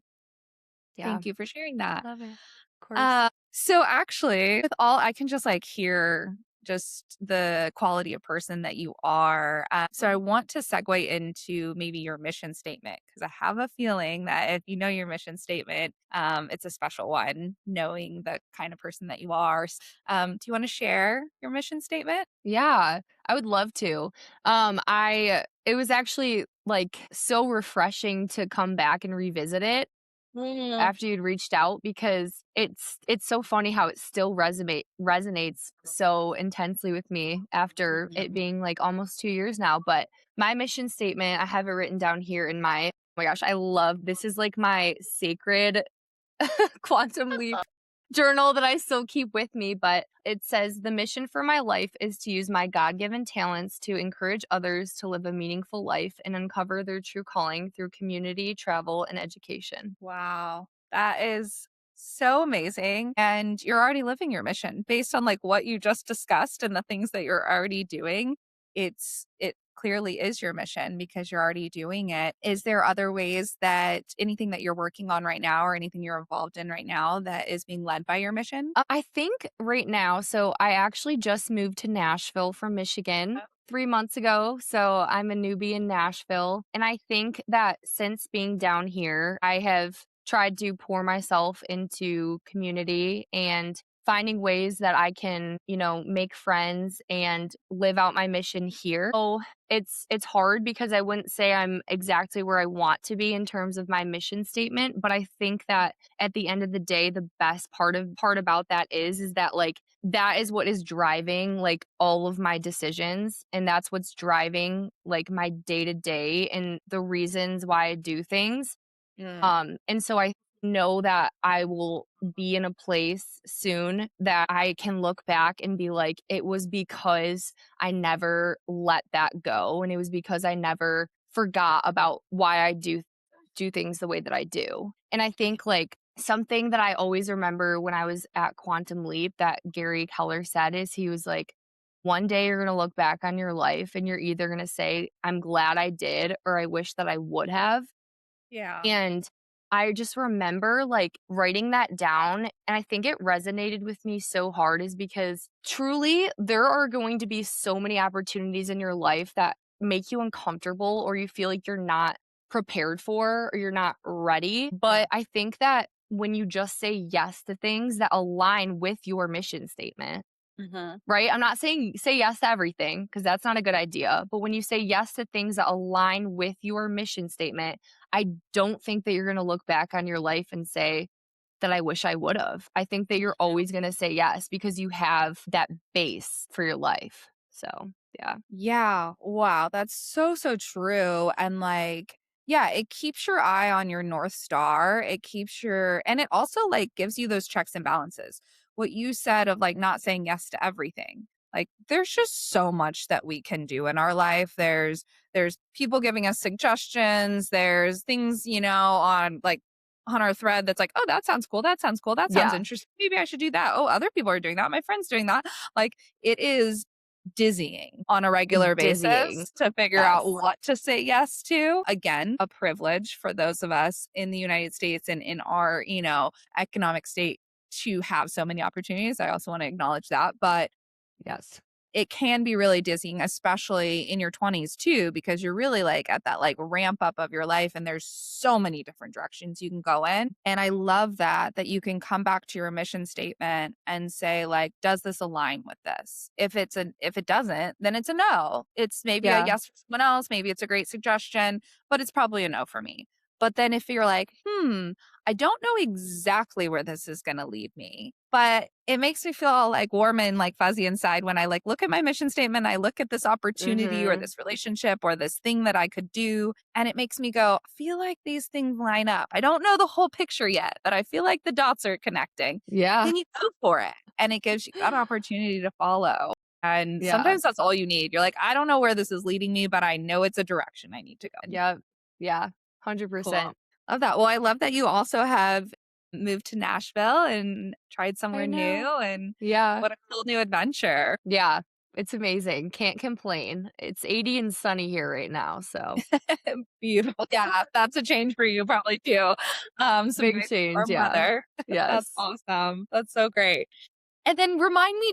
[SPEAKER 2] Yeah.
[SPEAKER 1] thank you for sharing that.
[SPEAKER 2] Love it. Of course.
[SPEAKER 1] So actually, with all I can just like hear just the quality of person that you are. So I want to segue into maybe your mission statement, because I have a feeling that if you know your mission statement, it's a special one, knowing the kind of person that you are. Do you want to share your mission statement?
[SPEAKER 2] Yeah, I would love to. I it was actually like so refreshing to come back and revisit it
[SPEAKER 1] Mm.
[SPEAKER 2] after you'd reached out, because it's so funny how it still resonates so intensely with me after it
[SPEAKER 1] Mhm.
[SPEAKER 2] being like almost 2 years now. But my mission statement, I have it written down here in my, oh my gosh, I love, this is like my sacred quantum leap journal that I still keep with me, but it says the mission for my life is to use my God-given talents to encourage others to live a meaningful life and uncover their true calling through community, travel, and education.
[SPEAKER 1] Wow. That is so amazing. And you're already living your mission based on like what you just discussed and the things that you're already doing. It clearly is your mission because you're already doing it. Is there other ways that anything that you're working on right now or anything you're involved in right now that is being led by your mission?
[SPEAKER 2] I think right now, so I actually just moved to Nashville from Michigan 3 months ago. So I'm a newbie in Nashville. And I think that since being down here, I have tried to pour myself into community and finding ways that I can, make friends and live out my mission here. So it's hard because I wouldn't say I'm exactly where I want to be in terms of my mission statement, but I think that at the end of the day, the best part about that is that like that is what is driving like all of my decisions, and that's what's driving like my day to day and the reasons why I do things.
[SPEAKER 1] Mm.
[SPEAKER 2] And so I know that I will be in a place soon that I can look back and be like, it was because I never let that go. And it was because I never forgot about why I do things the way that I do. And I think like something that I always remember when I was at Quantum Leap that Gary Keller said is he was like, one day you're going to look back on your life and you're either going to say, I'm glad I did, or I wish that I would have.
[SPEAKER 1] Yeah.
[SPEAKER 2] And I just remember like writing that down. And I think it resonated with me so hard is because truly there are going to be so many opportunities in your life that make you uncomfortable or you feel like you're not prepared for or you're not ready.
[SPEAKER 1] Yeah.
[SPEAKER 2] But I think that when you just say yes to things that align with your mission statement,
[SPEAKER 1] Mhm.
[SPEAKER 2] right? I'm not saying say yes to everything because that's not a good idea. But when you say yes to things that align with your mission statement, I don't think that you're going to look back on your life and say that I wish I would have. I think that you're always going to say yes because you have that base for your life. So, yeah.
[SPEAKER 1] Yeah. Wow. That's so, so true. And like, yeah, it keeps your eye on your North Star. It keeps and it also like gives you those checks and balances. What you said of like not saying yes to everything. Like there's just so much that we can do in our life. There's people giving us suggestions. There's things, on our thread that's like, oh, that sounds cool. That sounds cool. That sounds
[SPEAKER 2] Yeah.
[SPEAKER 1] interesting. Maybe I should do that. Oh, other people are doing that. My friend's doing that. Like it is dizzying on a regular
[SPEAKER 2] Dizzying.
[SPEAKER 1] basis to figure out
[SPEAKER 2] Yes.
[SPEAKER 1] what to say yes to. Again, a privilege for those of us in the United States and in our, economic state to have so many opportunities. I also want to acknowledge that. But
[SPEAKER 2] Yes.
[SPEAKER 1] it can be really dizzying, especially in your 20s too, because you're really like at that like ramp up of your life and there's so many different directions you can go in. And I love that you can come back to your mission statement and say like, does this align with this? If it doesn't, then it's a no. It's maybe a
[SPEAKER 2] Yeah.
[SPEAKER 1] yes for someone else, maybe it's a great suggestion, but it's probably a no for me. But then if you're like, I don't know exactly where this is going to lead me, but it makes me feel like warm and like fuzzy inside when I like look at my mission statement, I look at this opportunity or
[SPEAKER 2] Mhm.
[SPEAKER 1] this relationship or this thing that I could do, and it makes me go, I feel like these things line up. I don't know the whole picture yet, but I feel like the dots are connecting.
[SPEAKER 2] Yeah.
[SPEAKER 1] Then you go for it, and it gives you that opportunity to follow. And
[SPEAKER 2] Yeah.
[SPEAKER 1] sometimes that's all you need. You're like, I don't know where this is leading me, but I know it's a direction I need to go in.
[SPEAKER 2] Yep. Yeah.
[SPEAKER 1] Cool.
[SPEAKER 2] 100%.
[SPEAKER 1] Love that. Well, I love that you also have moved to Nashville and tried
[SPEAKER 2] I
[SPEAKER 1] somewhere new,
[SPEAKER 2] know.
[SPEAKER 1] and
[SPEAKER 2] Yeah.
[SPEAKER 1] what a cool new adventure.
[SPEAKER 2] Yeah, it's amazing, can't complain. It's 80 and sunny here right now, so
[SPEAKER 1] Beautiful. Yeah, that's a change for you probably too. Some
[SPEAKER 2] big
[SPEAKER 1] nice
[SPEAKER 2] change,
[SPEAKER 1] warm
[SPEAKER 2] yeah.
[SPEAKER 1] weather. That's
[SPEAKER 2] Yes.
[SPEAKER 1] awesome. That's so great. And then remind me,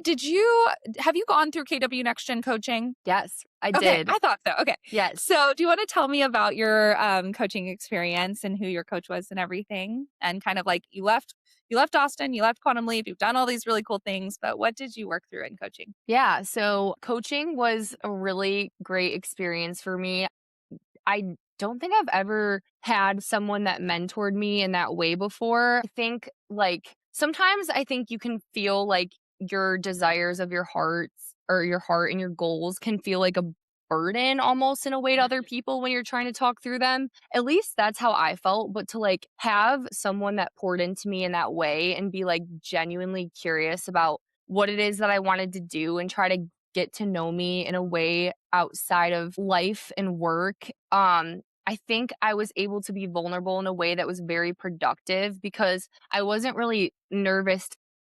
[SPEAKER 1] have you gone through KW Next Gen coaching?
[SPEAKER 2] Yes, I
[SPEAKER 1] Okay,
[SPEAKER 2] did.
[SPEAKER 1] I thought so. Okay.
[SPEAKER 2] Yes.
[SPEAKER 1] So, do you want to tell me about your coaching experience and who your coach was and everything? And kind of like you left Austin, you left Quantum Leap, you've done all these really cool things, but what did you work through in coaching?
[SPEAKER 2] Yeah, so coaching was a really great experience for me. I don't think I've ever had someone that mentored me in that way before. I think like sometimes I think you can feel like your desires of your hearts or your heart and your goals can feel like a burden almost in a way to other people when you're trying to talk through them. At least that's how I felt. But to like have someone that poured into me in that way and be like genuinely curious about what it is that I wanted to do and try to get to know me in a way outside of life and work. I think I was able to be vulnerable in a way that was very productive because I wasn't really nervous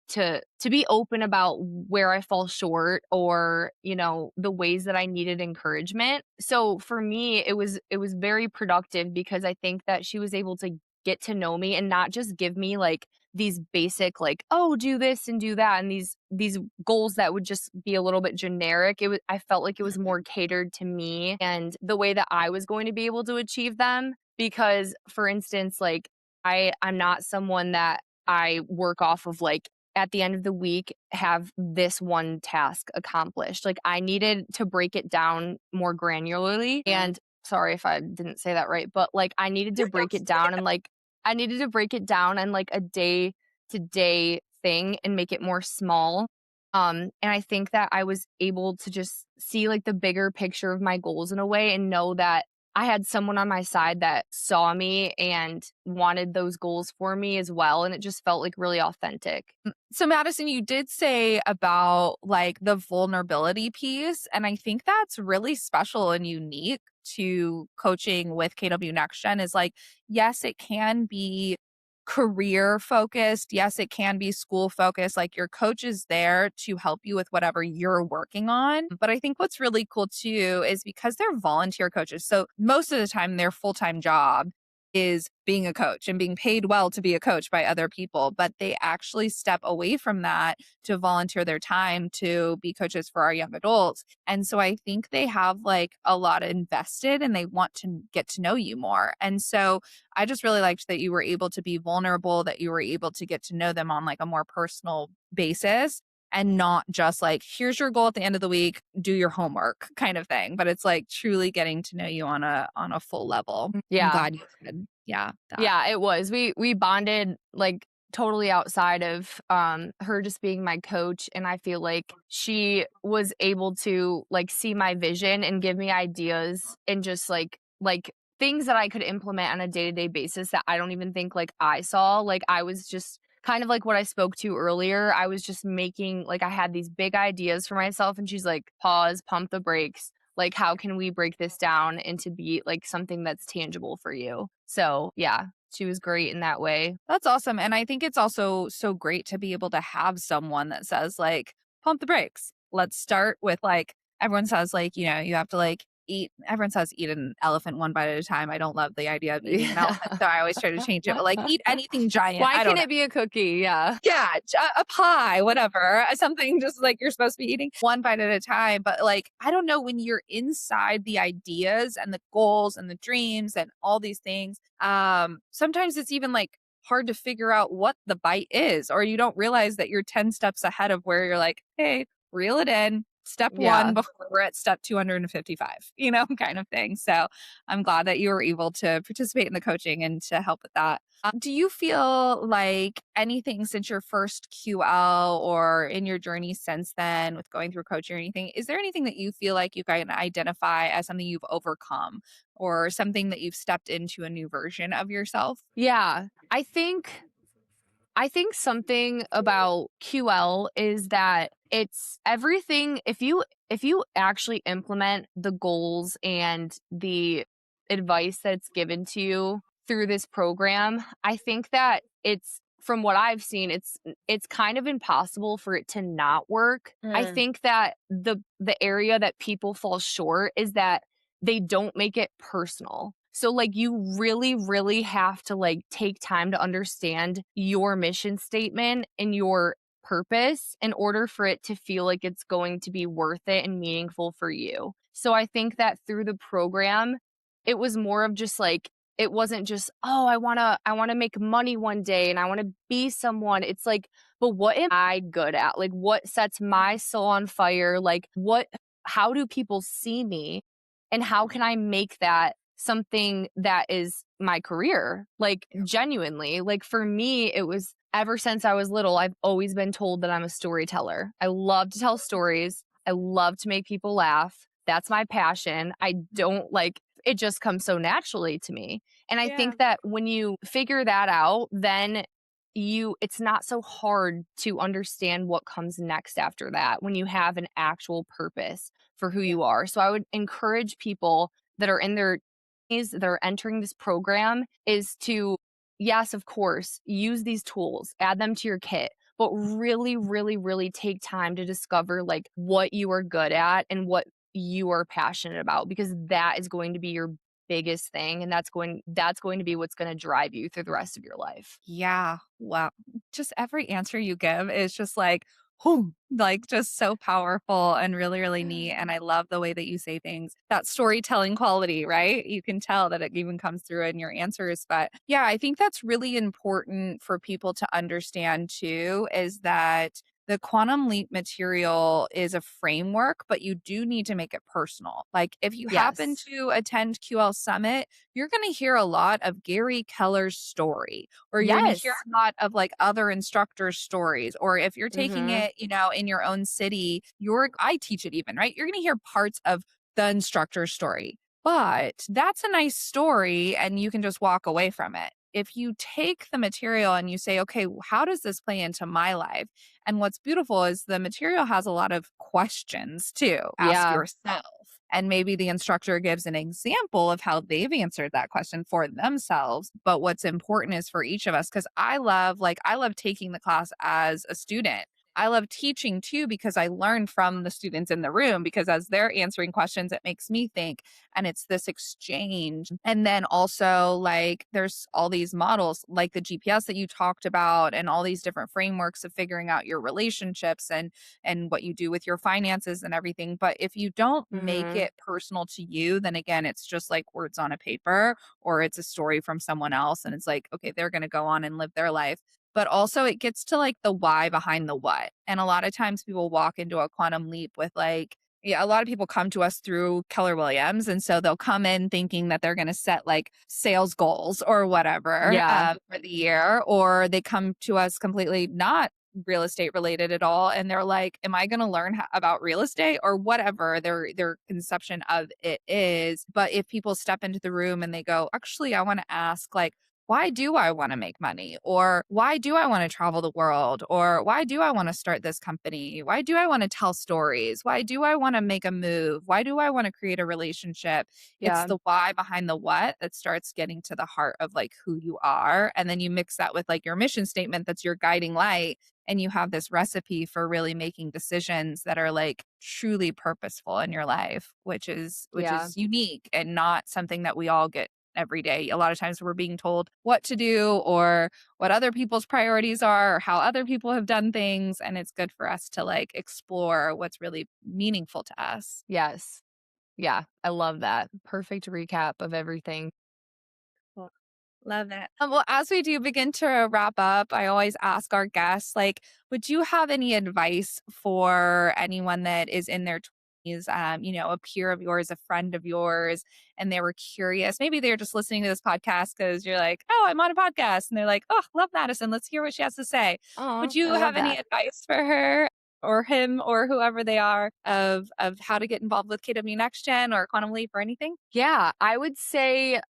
[SPEAKER 2] to be open about where I fall short or, the ways that I needed encouragement. So for me, it was very productive because I think that she was able to get to know me and not just give me like these basic like, oh, do this and do that and these goals that would just be a little bit generic. I felt like it was more catered to me and the way that I was going to be able to achieve them because for instance, like I'm not someone that I work off of like at the end of the week have this one task accomplished. Like I needed to break it down more granularly. And sorry if I didn't say that right, but like I needed to break it down and like I needed to break it down and like a day to day thing and make it more small. And I think that I was able to just see like the bigger picture of my goals in a way and know that I had someone on my side that saw me and wanted those goals for me as well, and it just felt, like, really authentic.
[SPEAKER 1] So, Madison, you did say about like the vulnerability piece. And I think that's really special and unique to coaching with KW Next Gen is like, yes, it can be career focused. Yes, it can be school focused. Like your coach is there to help you with whatever you're working on. But I think what's really cool too is because they're volunteer coaches. So most of the time, their full time job is being a coach and being paid well to be a coach by other people, but they actually step away from that to volunteer their time to be coaches for our young adults. And so I think they have like a lot invested and they want to get to know you more. And so I just really liked that you were able to be vulnerable, that you were able to get to know them on like a more personal basis and not just like, here's your goal at the end of the week, do your homework kind of thing. But it's like truly getting to know you on a full level. I'm
[SPEAKER 2] Yeah.
[SPEAKER 1] glad you said, yeah, that.
[SPEAKER 2] Yeah, it was. We bonded, like, totally outside of, her just being my coach, and I feel like she was able to, like, see my vision and give me ideas and just, like, things that I could implement on a day-to-day basis that I don't even think, like, I saw. Like, I was just kind of like what I spoke to earlier. I was just making like, I had these big ideas for myself, and she's like, "Pause, pump the brakes. Like, how can we break this down into be, like, something that's tangible for you?" So, yeah, she was great in that way.
[SPEAKER 1] That's awesome. And I think it's also so great to be able to have someone that says, like, pump the brakes. Let's start with like, everyone says, like, you have to like eat, everyone says eat an elephant one bite at a time. I don't love the idea of eating an
[SPEAKER 2] Yeah.
[SPEAKER 1] elephant. So I always try to change it, but like eat anything giant.
[SPEAKER 2] Why
[SPEAKER 1] I don't
[SPEAKER 2] can't
[SPEAKER 1] know.
[SPEAKER 2] it be a cookie? Yeah.
[SPEAKER 1] Yeah, a pie, whatever, something just like you're supposed to be eating one bite at a time. But like, I don't know, when you're inside the ideas and the goals and the dreams and all these things, sometimes it's even like hard to figure out what the bite is, or you don't realize that you're 10 steps ahead of where you're like, hey, reel it in. Step one
[SPEAKER 2] Yeah.
[SPEAKER 1] before we're at step 255, kind of thing. So I'm glad that you were able to participate in the coaching and to help with that. Do you feel like anything since your first QL or in your journey since then with going through coaching or anything, is there anything that you feel like you can identify as something you've overcome or something that you've stepped into a new version of yourself?
[SPEAKER 2] Yeah. I think something about QL is that it's everything if you actually implement the goals and the advice that's given to you through this program, I think that it's from what I've seen, it's kind of impossible for it to not work. I think that the area that people fall short is that they don't make it personal. So like you really really have to like take time to understand your mission statement and your purpose in order for it to feel like it's going to be worth it and meaningful for you. So I think that through the program it was more of just like it wasn't just, "Oh, I want to make money one day and I want to be someone." It's like, "But what am I good at? Like what sets my soul on fire? Like what how do people see me? And how can I make that something that is my career?" Like genuinely, like for me, it was ever since I was little, I've always been told that I'm a storyteller. I love to tell stories. I love to make people laugh. That's my passion. I don't like it just comes so naturally to me. And I
[SPEAKER 1] Yeah.
[SPEAKER 2] think that when you figure that out, then it's not so hard to understand what comes next after that when you have an actual purpose for who
[SPEAKER 1] Yeah.
[SPEAKER 2] you are. So I would encourage people that are in their 20s that are entering this program is to, yes, of course, use these tools, add them to your kit, but really, really, really take time to discover like what you are good at and what you are passionate about because that is going to be your biggest thing and that's going to be what's going to drive you through the rest of your life.
[SPEAKER 1] Yeah. Wow. Just every answer you give is just like, like just so powerful and really, really neat. And I love the way that you say things. That storytelling quality, right? You can tell that it even comes through in your answers. But yeah, I think that's really important for people to understand too, is that the quantum leap material is a framework, but you do need to make it personal. Like if you happen
[SPEAKER 2] Yes.
[SPEAKER 1] to attend QL Summit, you're going to hear a lot of Gary Keller's story, or you're going to hear
[SPEAKER 2] Yes.
[SPEAKER 1] a lot of like other instructors' stories. Or if you're taking
[SPEAKER 2] Mhm.
[SPEAKER 1] it, in your own city, I teach it even, right? You're going to hear parts of the instructor's story, but that's a nice story and you can just walk away from it. If you take the material and you say, okay, how does this play into my life? And what's beautiful is the material has a lot of questions too. Ask
[SPEAKER 2] Yeah.
[SPEAKER 1] yourself. And maybe the instructor gives an example of how they've answered that question for themselves. But what's important is for each of us, because I love taking the class as a student. I love teaching too because I learn from the students in the room because as they're answering questions, it makes me think. And it's this exchange. And then also, like, there's all these models like the GPS that you talked about, and all these different frameworks of figuring out your relationships and what you do with your finances and everything. But if you don't make
[SPEAKER 2] Mhm.
[SPEAKER 1] it personal to you, then again, it's just like words on a paper or it's a story from someone else. And it's like, okay, they're going to go on and live their life. But also it gets to like the why behind the what. And a lot of times people walk into a quantum leap with like, yeah, a lot of people come to us through Keller Williams. And so they'll come in thinking that they're going to set like sales goals or whatever
[SPEAKER 2] Yeah.
[SPEAKER 1] for the year, or they come to us completely not real estate related at all. And they're like, am I going to learn about real estate or whatever their conception of it is? But if people step into the room and they go, actually, I want to ask like, why do I want to make money? Or why do I want to travel the world? Or why do I want to start this company? Why do I want to tell stories? Why do I want to make a move? Why do I want to create a relationship? It's
[SPEAKER 2] Yeah.
[SPEAKER 1] the why behind the what that starts getting to the heart of like who you are. And then you mix that with like your mission statement that's your guiding light. And you have this recipe for really making decisions that are like truly purposeful in your life, which
[SPEAKER 2] Yeah.
[SPEAKER 1] is unique and not something that we all get every day. A lot of times we're being told what to do or what other people's priorities are or how other people have done things. And it's good for us to like explore what's really meaningful to us.
[SPEAKER 2] Yes. Yeah. I love that. Perfect recap of everything.
[SPEAKER 1] Cool. Love that. Well, as we do begin to wrap up, I always ask our guests, like, would you have any advice for anyone that is in their 20s, a peer of yours, a friend of yours, and they were curious? Maybe they're just listening to this podcast because you're like, oh, I'm on a podcast. And they're like, oh, love Madison. Let's hear what she has to say. Would
[SPEAKER 2] Oh, I
[SPEAKER 1] you
[SPEAKER 2] love
[SPEAKER 1] have any
[SPEAKER 2] that.
[SPEAKER 1] advice for her or him or whoever they are of how to get involved with KW Next Gen or Quantum Leap or anything?
[SPEAKER 2] Yeah, I would say,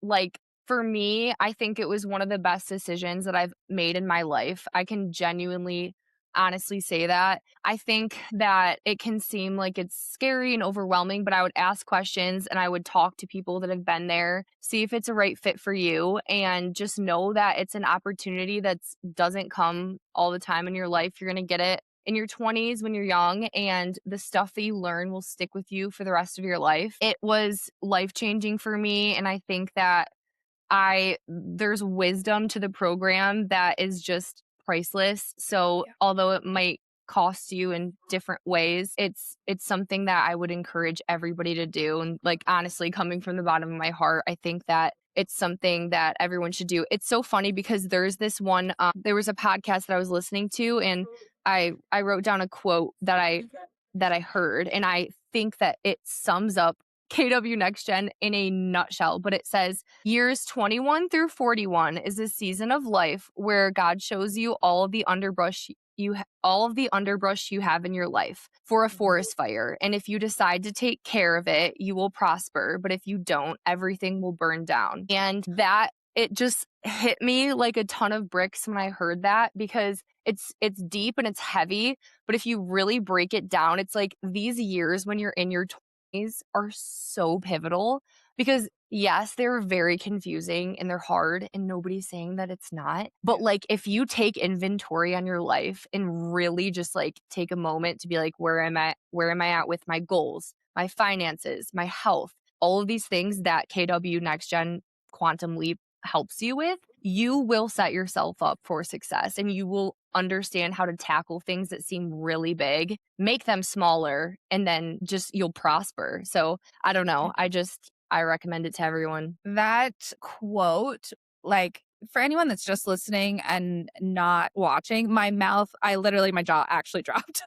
[SPEAKER 2] like, for me, I think it was one of the best decisions that I've made in my life. I can genuinely, honestly say that. I think that it can seem like it's scary and overwhelming, but I would ask questions and I would talk to people that have been there, see if it's a right fit for you, and just know that it's an opportunity that doesn't come all the time in your life. You're going to get it in your 20s when you're young, and the stuff that you learn will stick with you for the rest of your life. It was life-changing for me, and I think that I there's wisdom to the program that is just priceless. So, although it might cost you in different ways, it's something that I would encourage everybody to do, and, like, honestly, coming from the bottom of my heart, I think that it's something that everyone should do. It's so funny because there was a podcast that I was listening to, and I wrote down a quote that I heard, and I think that it sums up KW Next Gen in a nutshell, but it says, years 21 through 41 is a season of life where God shows you all of the underbrush you have in your life for a forest fire. And if you decide to take care of it, you will prosper. But if you don't, everything will burn down. And that it just hit me like a ton of bricks when I heard that, because it's deep and it's heavy, but if you really break it down, it's like these years when you're in your 20s are so pivotal, because yes, they're very confusing and they're hard, and nobody's saying that it's not. But like if you take inventory on your life and really just like take a moment to be like, where am I at with my goals, my finances, my health, all of these things that KW Next Gen Quantum Leap helps you with, you will set yourself up for success and you will understand how to tackle things that seem really big, make them smaller, and then just you'll prosper. So I don't know. I recommend it to everyone.
[SPEAKER 1] That quote, like, for anyone that's just listening and not watching, my jaw actually dropped.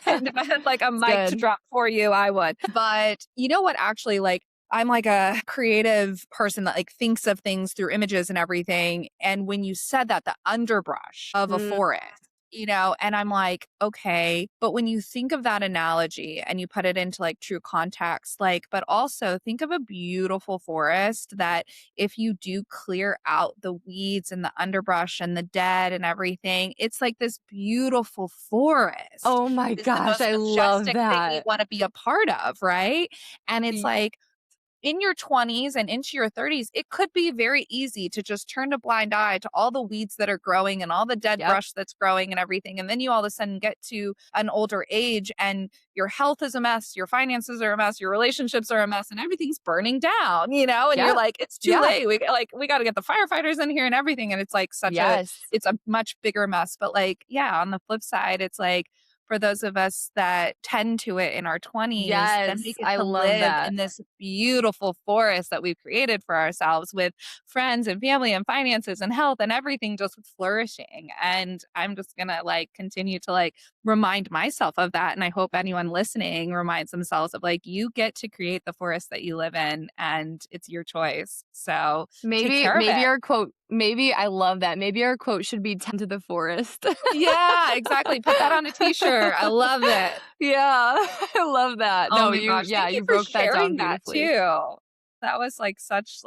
[SPEAKER 1] And if I had like a
[SPEAKER 2] It's
[SPEAKER 1] mic to
[SPEAKER 2] good.
[SPEAKER 1] drop for you, I would. But you know what? Actually, like, I'm like a creative person that like thinks of things through images and everything. And when you said that, the underbrush of a
[SPEAKER 2] Mm,
[SPEAKER 1] forest, and I'm like, okay. But when you think of that analogy and you put it into like true context, like, but also think of a beautiful forest that if you do clear out the weeds and the underbrush and the dead and everything, it's like this beautiful forest
[SPEAKER 2] oh my
[SPEAKER 1] is the
[SPEAKER 2] gosh,
[SPEAKER 1] most
[SPEAKER 2] I love
[SPEAKER 1] majestic thing you
[SPEAKER 2] that.
[SPEAKER 1] want to be a part of, right? And it's
[SPEAKER 2] Y-
[SPEAKER 1] like in your 20s and into your 30s, it could be very easy to just turn a blind eye to all the weeds that are growing and all the dead
[SPEAKER 2] Yep.
[SPEAKER 1] brush that's growing and everything. And then you all of a sudden get to an older age and your health is a mess, your finances are a mess, your relationships are a mess, and everything's burning down, and you're
[SPEAKER 2] Yep.
[SPEAKER 1] like, it's too
[SPEAKER 2] Yeah.
[SPEAKER 1] late. We got to get the firefighters in here and everything. And it's like
[SPEAKER 2] Yes.
[SPEAKER 1] it's a much bigger mess. But like, yeah, on the flip side, it's like, for those of us that tend to it in our 20s, then we
[SPEAKER 2] Yes.
[SPEAKER 1] get
[SPEAKER 2] I
[SPEAKER 1] to
[SPEAKER 2] love
[SPEAKER 1] live
[SPEAKER 2] that.
[SPEAKER 1] in this beautiful forest that we've created for ourselves with friends and family and finances and health and everything just flourishing. And I'm just going to like continue to like remind myself of that. And I hope anyone listening reminds themselves of like, you get to create the forest that you live in and it's your choice. So take
[SPEAKER 2] Maybe
[SPEAKER 1] care of
[SPEAKER 2] maybe
[SPEAKER 1] it.
[SPEAKER 2] our quote maybe I love that. Maybe our quote should be "Tend to the forest."
[SPEAKER 1] Yeah, exactly. Put that on a t-shirt. I love it.
[SPEAKER 2] Yeah, I love that.
[SPEAKER 1] Oh
[SPEAKER 2] No,
[SPEAKER 1] my gosh, thank you
[SPEAKER 2] you
[SPEAKER 1] for
[SPEAKER 2] broke that down
[SPEAKER 1] sharing that
[SPEAKER 2] beautifully.
[SPEAKER 1] too. That was like such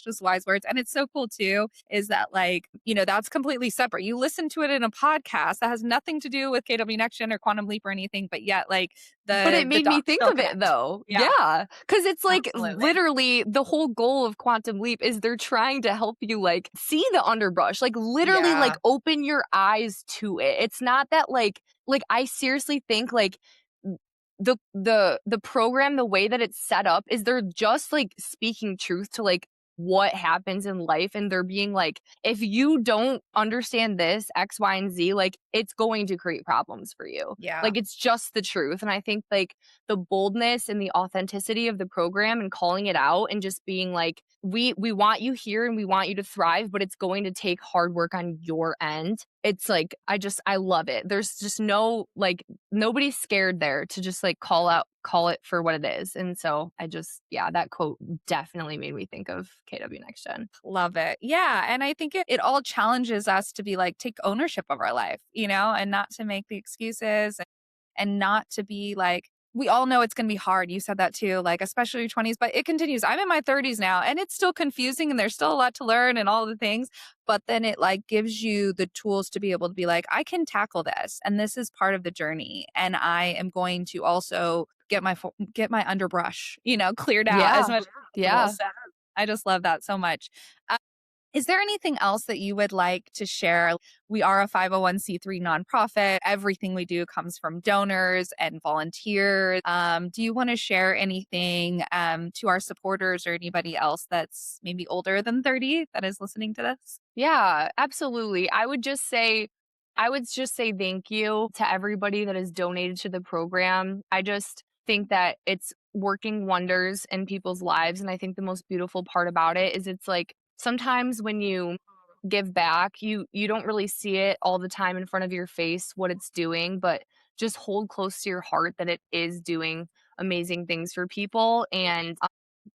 [SPEAKER 1] just wise words. And it's so cool too, is that that's completely separate. You listen to it in a podcast that has nothing to do with KW Next Gen or Quantum Leap or anything, but yet like
[SPEAKER 2] But it
[SPEAKER 1] the
[SPEAKER 2] made me
[SPEAKER 1] dots
[SPEAKER 2] think
[SPEAKER 1] still
[SPEAKER 2] of it
[SPEAKER 1] connect.
[SPEAKER 2] though.
[SPEAKER 1] Yeah,
[SPEAKER 2] Yeah, because it's like
[SPEAKER 1] absolutely.
[SPEAKER 2] literally the whole goal of Quantum Leap is they're trying to help you like see the underbrush, like literally like
[SPEAKER 1] Yeah.
[SPEAKER 2] open your eyes to it. It's not that like I seriously think like the program, the way that it's set up is they're just like speaking truth to like what happens in life, and they're being like, if you don't understand this X, Y, and Z, like it's going to create problems for you.
[SPEAKER 1] Yeah.
[SPEAKER 2] Like it's just the truth. And I think like the boldness and the authenticity of the program and calling it out and just being like, we want you here and we want you to thrive, but it's going to take hard work on your end. It's like I love it. There's just no like nobody's scared there to just like call it for what it is. And so yeah, that quote definitely made me think of KW Next Gen.
[SPEAKER 1] Love it. Yeah. And I think it all challenges us to be like, take ownership of our life, and not to make the excuses and not to be like, we all know it's going to be hard. You said that too, like, especially your 20s, but it continues. I'm in my 30s now and it's still confusing and there's still a lot to learn and all the things. But then it like gives you the tools to be able to be like, I can tackle this. And this is part of the journey. And I am going to also get my underbrush, cleared out as
[SPEAKER 2] Yeah.
[SPEAKER 1] much as possible.
[SPEAKER 2] Yeah.
[SPEAKER 1] So I just love that so much. Is there anything else that you would like to share? We are a 501c3 nonprofit. Everything we do comes from donors and volunteers. Do you want to share anything to our supporters or anybody else that's maybe older than 30 that is listening to this?
[SPEAKER 2] Yeah, absolutely. I would just say thank you to everybody that has donated to the program. I just think that it's working wonders in people's lives, and I think the most beautiful part about it is it's like sometimes when you give back, you don't really see it all the time in front of your face what it's doing, but just hold close to your heart that it is doing amazing things for people. And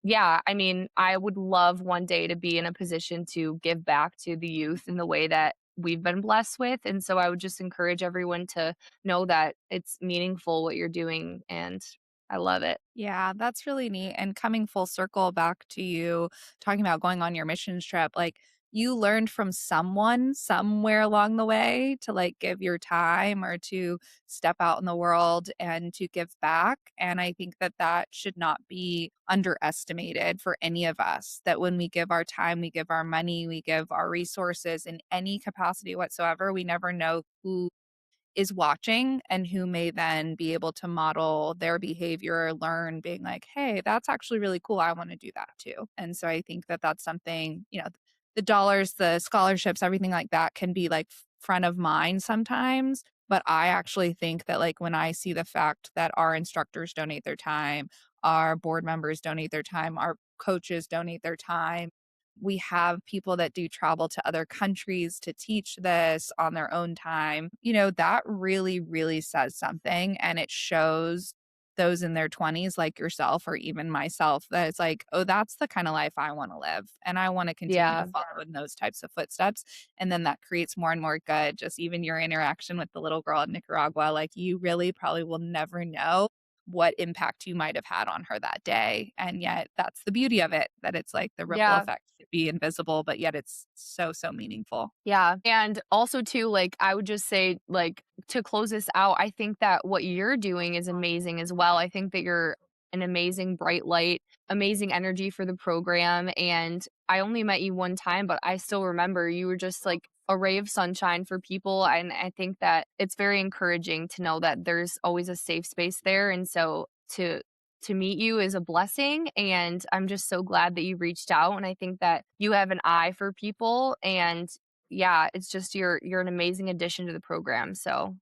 [SPEAKER 2] yeah, I mean, I would love one day to be in a position to give back to the youth in the way that we've been blessed with. And so I would just encourage everyone to know that it's meaningful what you're doing. And I love it.
[SPEAKER 1] Yeah, that's really neat. And coming full circle back to you talking about going on your missions trip, like you learned from someone somewhere along the way to like give your time or to step out in the world and to give back. And I think that that should not be underestimated for any of us. That when we give our time, we give our money, we give our resources in any capacity whatsoever, we never know who is watching and who may then be able to model their behavior, learn being like, hey, that's actually really cool. I want to do that too. And so I think that that's something, the dollars, the scholarships, everything like that can be like front of mind sometimes. But I actually think that like when I see the fact that our instructors donate their time, our board members donate their time, our coaches donate their time, we have people that do travel to other countries to teach this on their own time. That really, really says something. And it shows those in their 20s, like yourself or even myself, that it's like, oh, that's the kind of life I want to live. And I want to continue to
[SPEAKER 2] Yeah.
[SPEAKER 1] follow in those types of footsteps. And then that creates more and more good. Just even your interaction with the little girl in Nicaragua, like you really probably will never know what impact you might have had on her that day. And yet that's the beauty of it, that it's like the ripple
[SPEAKER 2] Yeah.
[SPEAKER 1] effect could be invisible, but yet it's so, so meaningful.
[SPEAKER 2] Yeah. And also too, like I would just say, like, to close this out, I think that what you're doing is amazing as well. I think that you're an amazing bright light, amazing energy for the program. And I only met you one time, but I still remember you were just like a ray of sunshine for people. And I think that it's very encouraging to know that there's always a safe space there. And so to meet you is a blessing, and I'm just so glad that you reached out. And I think that you have an eye for people, and yeah, it's just you're an amazing addition to the program. So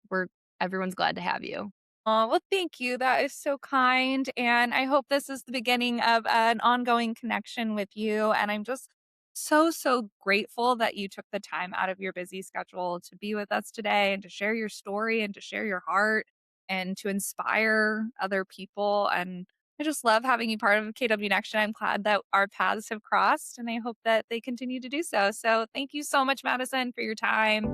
[SPEAKER 2] everyone's glad to have you.
[SPEAKER 1] Oh, well, thank you. That is so kind. And I hope this is the beginning of an ongoing connection with you. And I'm just so, so grateful that you took the time out of your busy schedule to be with us today and to share your story and to share your heart and to inspire other people. And I just love having you part of KW Next Gen. I'm glad that our paths have crossed and I hope that they continue to do so. So thank you so much, Madison, for your time.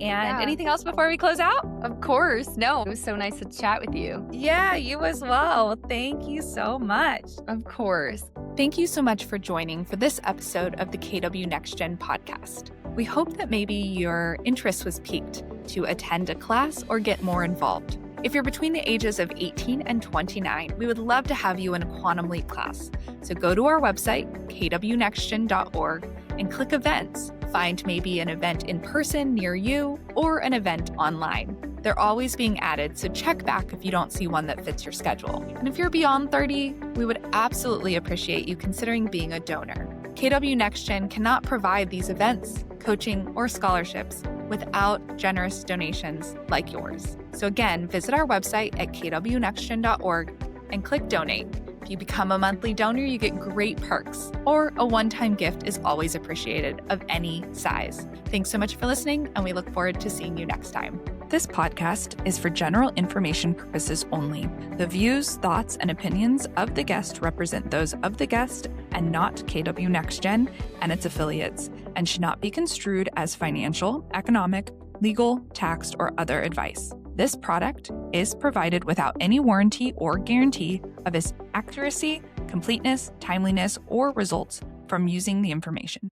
[SPEAKER 1] And
[SPEAKER 2] Yeah.
[SPEAKER 1] anything else before we close out?
[SPEAKER 2] Of course. No, it was so nice to chat with you.
[SPEAKER 1] Yeah, you as well. Thank you so much.
[SPEAKER 2] Of course.
[SPEAKER 1] Thank you so much for joining for this episode of the KW Next Gen podcast. We hope that maybe your interest was piqued to attend a class or get more involved. If you're between the ages of 18 and 29, we would love to have you in a Quantum Leap class. So go to our website, kwnextgen.org, and click events. Find maybe an event in person near you or an event online. They're always being added, so check back if you don't see one that fits your schedule. And if you're beyond 30, we would absolutely appreciate you considering being a donor. KW Next Gen cannot provide these events, coaching, or scholarships without generous donations like yours. So again, visit our website at kwnextgen.org and click donate. If you become a monthly donor, you get great perks, or a one-time gift is always appreciated of any size. Thanks so much for listening, and we look forward to seeing you next time. This podcast is for general information purposes only. The views, thoughts, and opinions of the guest represent those of the guest and not KW Next Gen and its affiliates, and should not be construed as financial, economic, legal, tax, or other advice. This product is provided without any warranty or guarantee of its accuracy, completeness, timeliness, or results from using the information.